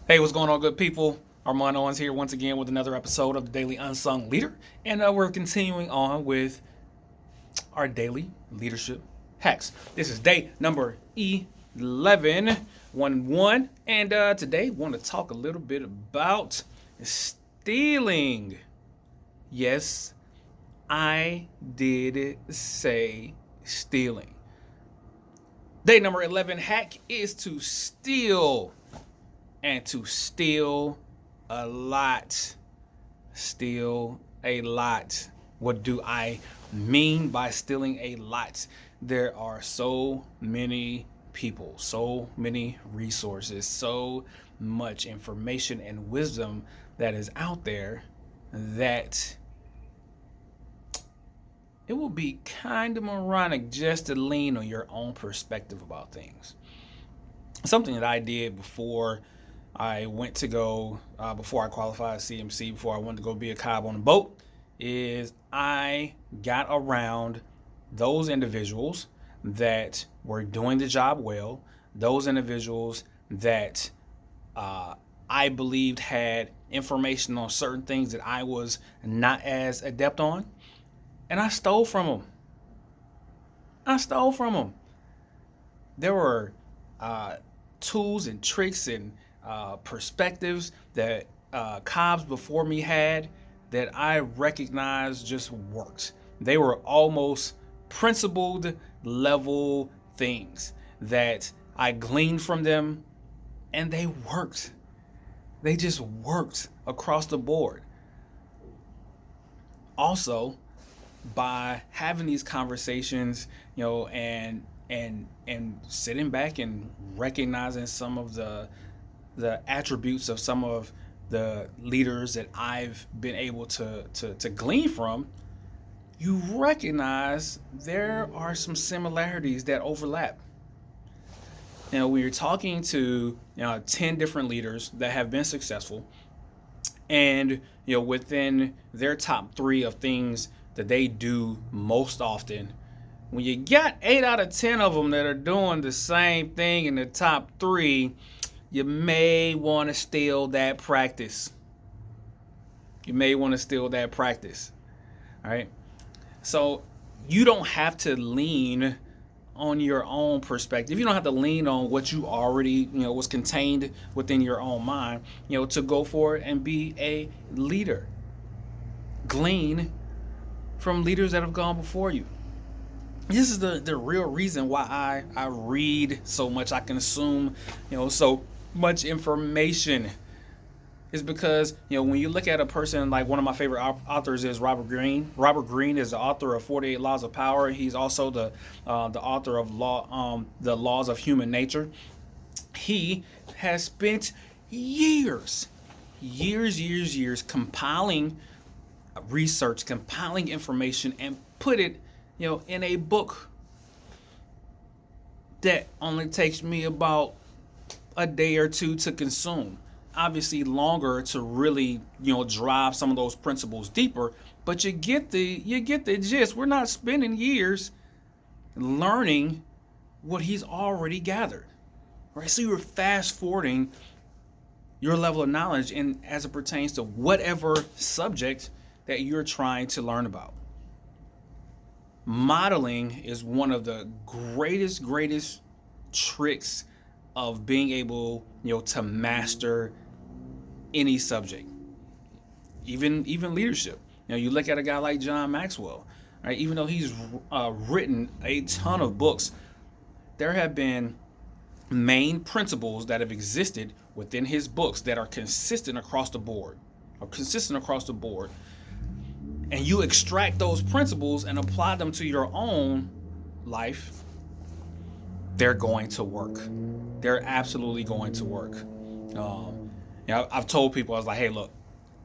Hey, what's going on, good people? Armand Owens here once again with another episode of the Daily Unsung Leader. And we're continuing on with our daily leadership hacks. This is day number 11, 1. And today, I want to talk a little bit about stealing. Yes, I did say stealing. Day number 11 hack is to steal. And to steal a lot. Steal a lot. What do I mean by stealing a lot? There are so many people, so many resources, so much information and wisdom that is out there that it will be kind of moronic just to lean on your own perspective about things. Something that I did before I went to go, before I qualified CMC, before I went to go be a cob on a boat, is I got around those individuals that were doing the job well, those individuals that I believed had information on certain things that I was not as adept on, and I stole from them. There were tools and tricks and perspectives that cobs before me had that I recognized just worked. They were almost principled level things that I gleaned from them, and they worked. They just worked across the board. Also, by having these conversations, and sitting back and recognizing some of the attributes of some of the leaders that I've been able to glean from, you recognize there are some similarities that overlap. When you're talking to 10 different leaders that have been successful, and within their top 3 of things that they do most often, when you got 8 out of 10 of them that are doing the same thing in the top 3, you may want to steal that practice. All right. So you don't have to lean on your own perspective. You don't have to lean on what you already, was contained within your own mind, to go for it and be a leader. Glean from leaders that have gone before you. This is the real reason why I read so much. I consume, so much information, is because when you look at a person like one of my favorite authors is Robert Greene. Robert Greene is the author of 48 Laws of Power. He's also the author of the Laws of Human Nature. He has spent years compiling research, compiling information, and put it in a book that only takes me about a day or two to consume. Obviously longer to really drive some of those principles deeper, but you get the gist. We're not spending years learning what he's already gathered, right? So you're fast forwarding your level of knowledge and as it pertains to whatever subject that you're trying to learn about. Modeling is one of the greatest tricks of being able, to master any subject, even leadership. You look at a guy like John Maxwell, right? Even though he's written a ton of books, there have been main principles that have existed within his books that are consistent across the board, and you extract those principles and apply them to your own life, they're going to work. They're absolutely going to work. I've told people, I was like, hey, look,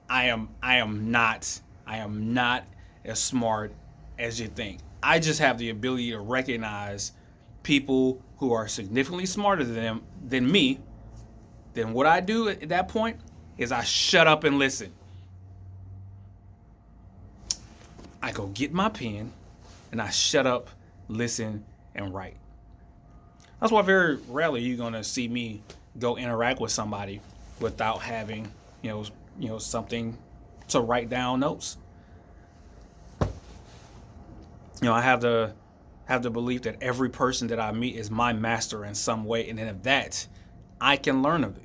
I am not as smart as you think. I just have the ability to recognize people who are significantly smarter than me. Then what I do at that point is I shut up and listen. I go get my pen and I shut up, listen, and write. That's why very rarely you're going to see me go interact with somebody without having, something to write down notes. I have the belief that every person that I meet is my master in some way, and then if that, I can learn of it.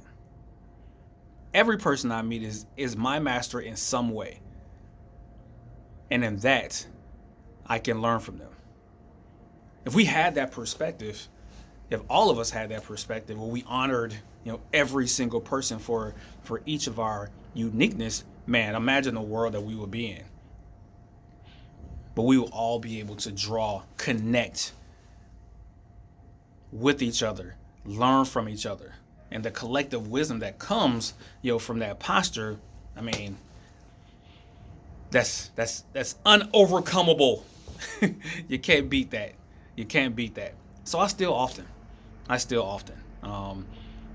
Every person I meet is my master in some way, and in that, I can learn from them. If we had that perspective, if all of us had that perspective, where we honored, every single person for each of our uniqueness, man, imagine the world that we would be in. But we will all be able to connect with each other, learn from each other. And the collective wisdom that comes, from that posture, I mean, that's unovercomable. You can't beat that. You can't beat that. So I still often,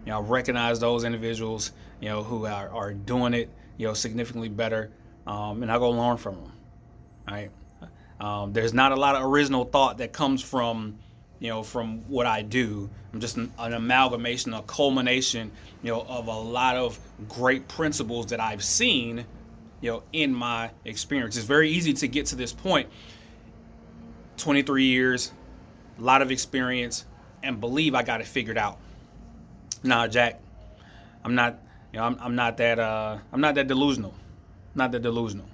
recognize those individuals, who are doing it, significantly better, and I go learn from them. All right. There's not a lot of original thought that comes from what I do. I'm just an amalgamation, a culmination, of a lot of great principles that I've seen, in my experience. It's very easy to get to this point. 23 years, a lot of experience, and believe I got it figured out. Nah, Jack, I'm not. I'm not that. I'm not that delusional. Not that delusional.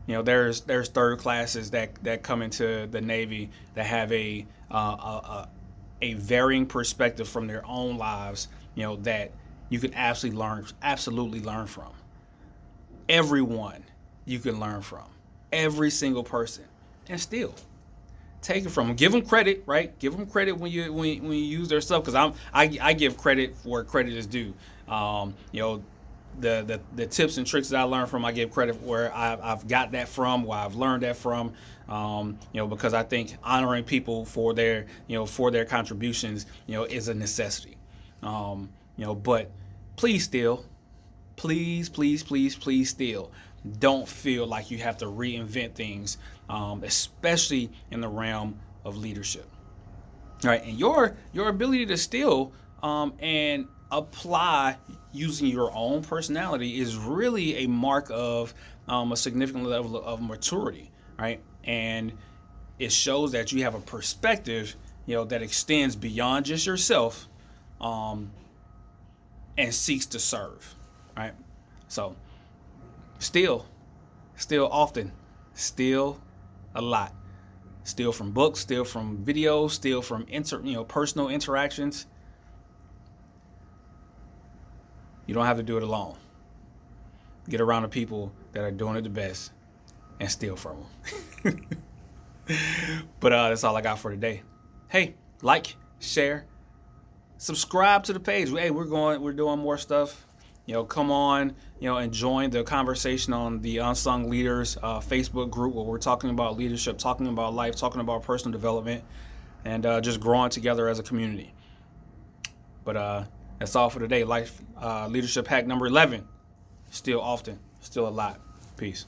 There's third classes that come into the Navy that have a varying perspective from their own lives, that you can absolutely learn from. Everyone you can learn from, every single person, and still take it from them. Give them credit, right? Give them credit when you use their stuff, because I give credit where credit is due. The tips and tricks that I learned from, I give credit where I've got that from, where I've learned that from, because I think honoring people for their contributions, is a necessity. But please still, please still don't feel like you have to reinvent things, especially in the realm of leadership. All right, and your ability to still and apply using your own personality is really a mark of a significant level of maturity, right? And it shows that you have a perspective, that extends beyond just yourself, and seeks to serve, right? So, still often, still a lot, still from books, still from videos, still from personal interactions. You don't have to do it alone. Get around the people that are doing it the best and steal from them. But that's all I got for today. Hey, like, share, subscribe to the page. Hey, we're doing more stuff. Come on, and join the conversation on the Unsung Leaders Facebook group, where we're talking about leadership, talking about life, talking about personal development, and just growing together as a community. But that's all for today. Life leadership hack number 11. Still often, still a lot. Peace.